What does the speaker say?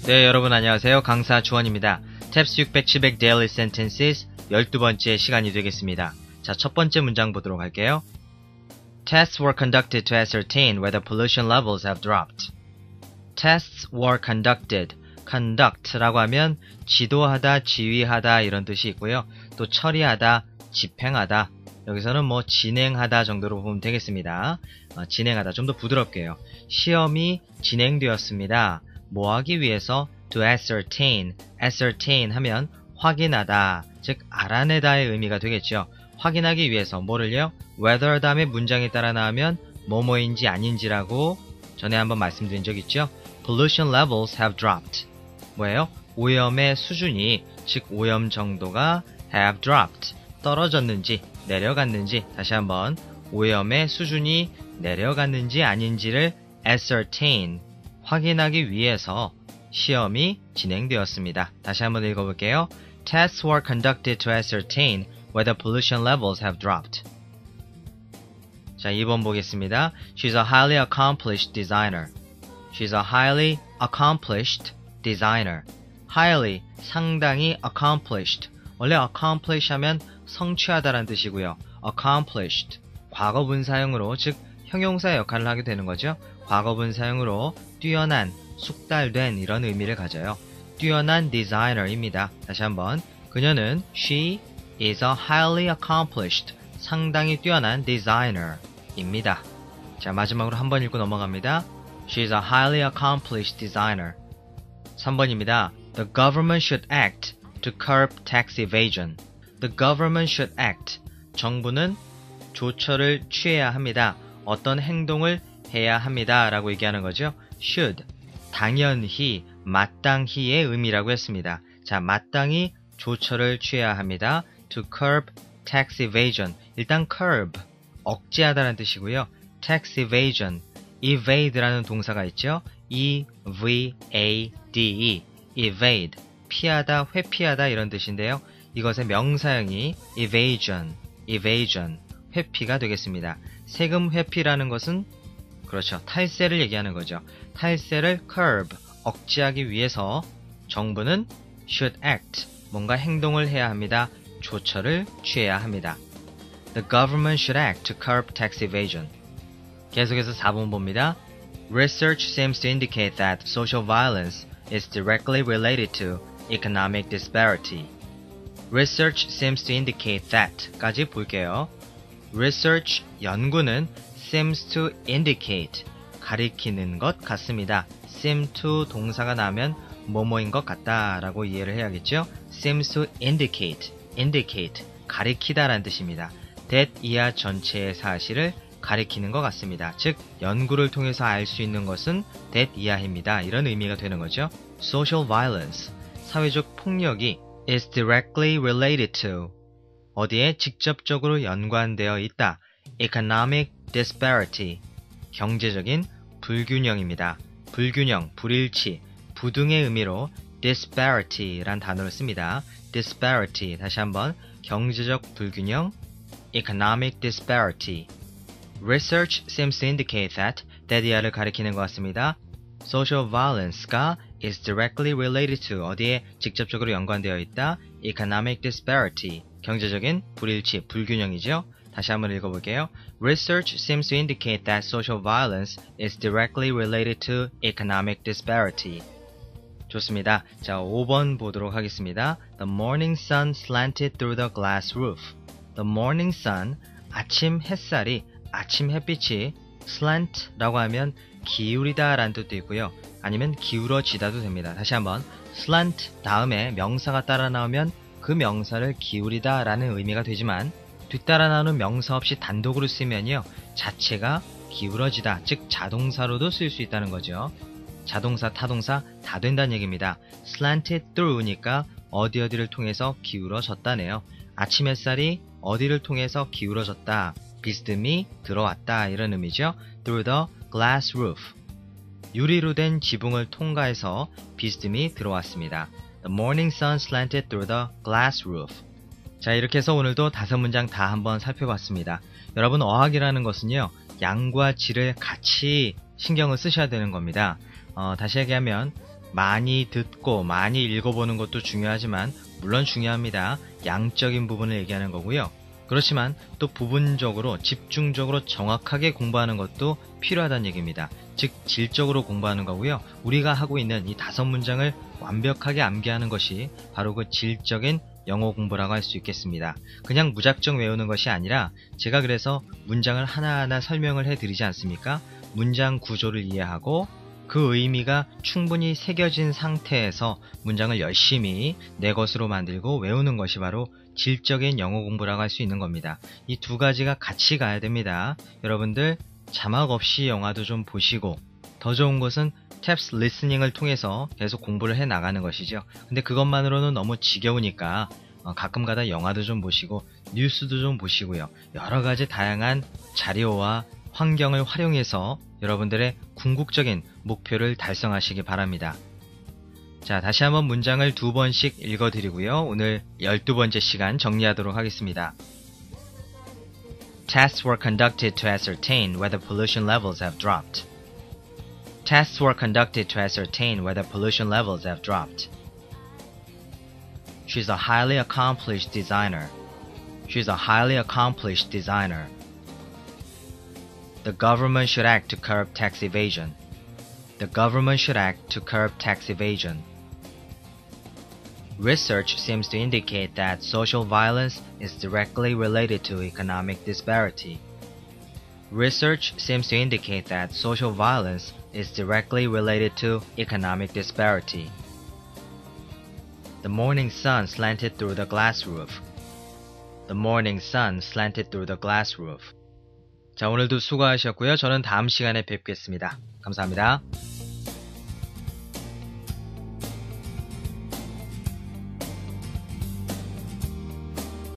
네, 여러분 안녕하세요. 강사 주원입니다. 탭스 600, Daily Sentences 12번째 시간이 되겠습니다. 자, 첫 번째 문장 보도록 할게요. Tests were conducted to ascertain whether pollution levels have dropped. Tests were conducted. conduct라고 하면 지도하다, 지휘하다 이런 뜻이 있고요. 또 처리하다, 집행하다. 여기서는 뭐 진행하다 정도로 보면 되겠습니다. 진행하다, 좀 더 부드럽게요. 시험이 진행되었습니다. 뭐 하기 위해서? to ascertain. ascertain 하면 확인하다, 즉 알아내다의 의미가 되겠죠. 확인하기 위해서 뭐를요? whether 다음에 문장에 따라 나오면 뭐뭐인지 아닌지라고 전에 한번 말씀드린 적 있죠. pollution levels have dropped. 뭐예요? 오염의 수준이, 즉 오염 정도가 have dropped. 떨어졌는지 내려갔는지, 다시 한번 오염의 수준이 내려갔는지 아닌지를 ascertain, 확인하기 위해서 시험이 진행되었습니다. 다시 한번 읽어볼게요. Tests were conducted to ascertain whether pollution levels have dropped. 자, 2번 보겠습니다. She's a highly accomplished designer. She's a highly accomplished designer. highly, 상당히 accomplished. 원래 accomplish 하면 성취하다라는 뜻이고요. accomplished, 과거분 사용으로, 즉 형용사 역할을 하게 되는 거죠. 과거분 사용으로 뛰어난, 숙달된 이런 의미를 가져요. 뛰어난 디자이너입니다. 다시 한번, 그녀는 she is a highly accomplished, 상당히 뛰어난 designer입니다. 자, 마지막으로 한번 읽고 넘어갑니다. She is a highly accomplished designer. 3번입니다. The government should act to curb tax evasion. The government should act. 정부는 조처를 취해야 합니다. 어떤 행동을 해야 합니다. 라고 얘기하는 거죠. should, 당연히, 마땅히의 의미라고 했습니다. 자, 마땅히 조처를 취해야 합니다. to curb tax evasion. 일단 curb, 억제하다는 뜻이고요. tax evasion, evade라는 동사가 있죠. E-V-A-D-E, evade, 피하다, 회피하다 이런 뜻인데요. 이것의 명사형이 evasion, 회피가 되겠습니다. 세금 회피라는 것은 그렇죠, 탈세를 얘기하는 거죠. 탈세를 curb, 억제하기 위해서 정부는 should act, 뭔가 행동을 해야 합니다. 조처를 취해야 합니다. The government should act to curb tax evasion. 계속해서 4번 봅니다. Research seems to indicate that social violence is directly related to economic disparity. Research seems to indicate that 까지 볼게요. Research, 연구는 seems to indicate, 가리키는 것 같습니다. seem to 동사가 나오면 뭐뭐인 것 같다 라고 이해를 해야겠죠. seems to indicate, 가리키다 라는 뜻입니다. that 이하 전체의 사실을 가리키는 것 같습니다. 즉, 연구를 통해서 알 수 있는 것은 that 이하입니다. 이런 의미가 되는 거죠. Social violence, 사회적 폭력이 is directly related to, 어디에 직접적으로 연관되어 있다. Economic disparity, 경제적인 불균형입니다. 불균형, 불일치, 부등의 의미로 disparity란 단어를 씁니다. disparity, 다시 한번, 경제적 불균형, economic disparity. Research seems to indicate that 이하를 가리키는 것 같습니다. Social violence가 is directly related to, 어디에 직접적으로 연관되어 있다. Economic disparity, 경제적인 불일치, 불균형이죠. 다시 한번 읽어볼게요. Research seems to indicate that social violence is directly related to economic disparity. 좋습니다. 자, 5번 보도록 하겠습니다. The morning sun slanted through the glass roof. The morning sun, 아침 햇살이, 아침 햇빛이 slant라고 하면 기울이다 라는 뜻도 있고요. 아니면 기울어지다도 됩니다. 다시 한번, slant 다음에 명사가 따라 나오면 그 명사를 기울이다 라는 의미가 되지만 뒤따라 나오는 명사 없이 단독으로 쓰면요, 자체가 기울어지다, 즉 자동사로도 쓸 수 있다는 거죠. 자동사, 타동사 다 된다는 얘기입니다. slanted through니까 어디를 통해서 기울어졌다네요. 아침 햇살이 어디를 통해서 기울어졌다, 비스듬히 들어왔다 이런 의미죠. through the glass roof, 유리로 된 지붕을 통과해서 비스듬히 들어왔습니다. The morning sun slanted through the glass roof. 자, 이렇게 해서 오늘도 5문장 다 한번 살펴봤습니다. 여러분, 어학이라는 것은요, 양과 질을 같이 신경을 쓰셔야 되는 겁니다. 다시 얘기하면 많이 듣고 많이 읽어보는 것도 중요하지만 물론 중요합니다. 양적인 부분을 얘기하는 거고요. 그렇지만 또 부분적으로 집중적으로 정확하게 공부하는 것도 필요하다는 얘기입니다. 즉 질적으로 공부하는 거고요. 우리가 하고 있는 이 5문장을 완벽하게 암기하는 것이 바로 그 질적인 영어 공부라고 할 수 있겠습니다. 그냥 무작정 외우는 것이 아니라 제가 그래서 문장을 하나하나 설명을 해드리지 않습니까? 문장 구조를 이해하고 그 의미가 충분히 새겨진 상태에서 문장을 열심히 내 것으로 만들고 외우는 것이 바로 질적인 영어 공부라고 할 수 있는 겁니다. 이 두 가지가 같이 가야 됩니다. 여러분들 자막 없이 영화도 좀 보시고 더 좋은 것은 탭스 리스닝을 통해서 계속 공부를 해 나가는 것이죠. 근데 그것만으로는 너무 지겨우니까 가끔가다 영화도 좀 보시고 뉴스도 좀 보시고요. 여러 가지 다양한 자료와 환경을 활용해서 여러분들의 궁극적인 목표를 달성하시기 바랍니다. 자, 다시 한번 문장을 2번씩 읽어드리고요. 오늘 12번째 시간 정리하도록 하겠습니다. Tests were conducted to ascertain whether pollution levels have dropped. Tests were conducted to ascertain whether pollution levels have dropped. She's a highly accomplished designer. She's a highly accomplished designer. The government should act to curb tax evasion. The government should act to curb tax evasion. Research seems to indicate that social violence is directly related to economic disparity. Research seems to indicate that social violence is directly related to economic disparity. The morning sun slanted through the glass roof. The morning sun slanted through the glass roof. 자, 오늘도 수고하셨고요. 저는 다음 시간에 뵙겠습니다. 감사합니다.